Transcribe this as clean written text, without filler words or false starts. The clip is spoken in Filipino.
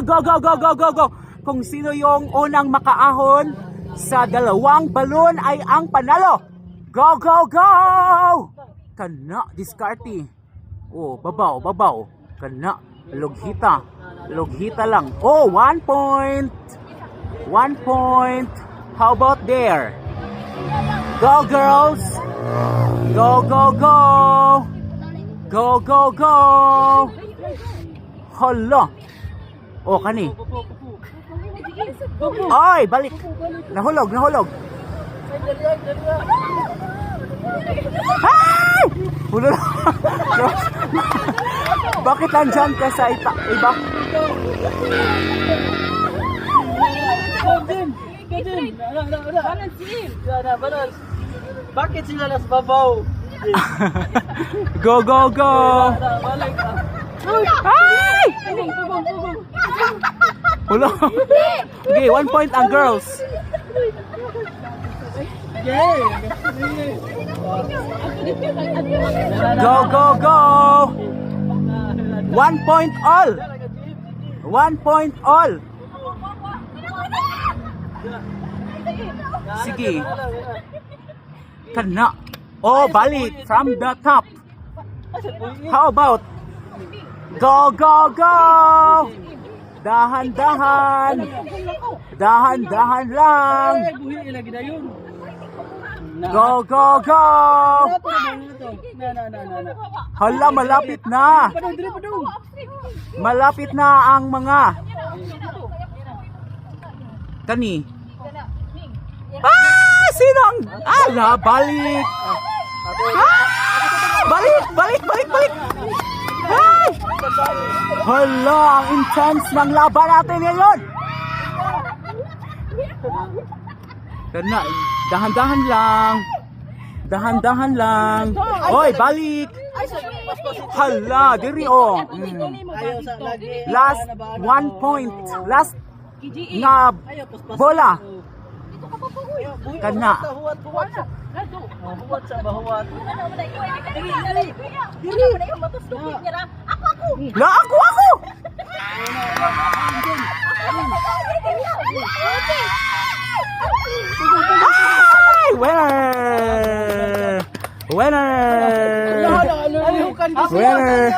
Go, go, go, go, go, go. Kung sino yung unang makaahon sa dalawang balon ay ang panalo. Go, go, go! Kana, diskarte. Oh, babaw, babaw. Kana, lughita. Lughita lang. Oh, 1 point. 1 point. How about there? Go, girls. Go, go, go. Go, go, go. Hala. Oh, kani. Ay, balik. Nahulog, nahulog. Ay! Hulog. Bakit nandyan ka sa iba? Bakit sila nasa babaw? Go, go, go. Ay! Hulog. Okay, 1 point ang girls. Go, go, go. 1 point all. 1 point all. Sige. Kana. Oh, balik from the top. How about? Go, go, go. Dahan-dahan. Dahan-dahan lang. Go, go, go. Hala, malapit na. Malapit na ang mga kani. Ah, sinong? Ala, balik. Ah, balik, balik, balik, balik. Ay! Hala, ang intense ng laban natin ngayon. Kana, dahan-dahan lang. Dahan-dahan lang. Oy, balik. Hala, diri oh. Last 1 point. Last na bola. Kana. Huwat sa bahuwat. La, ako. Ay, winner. Winner. Winner.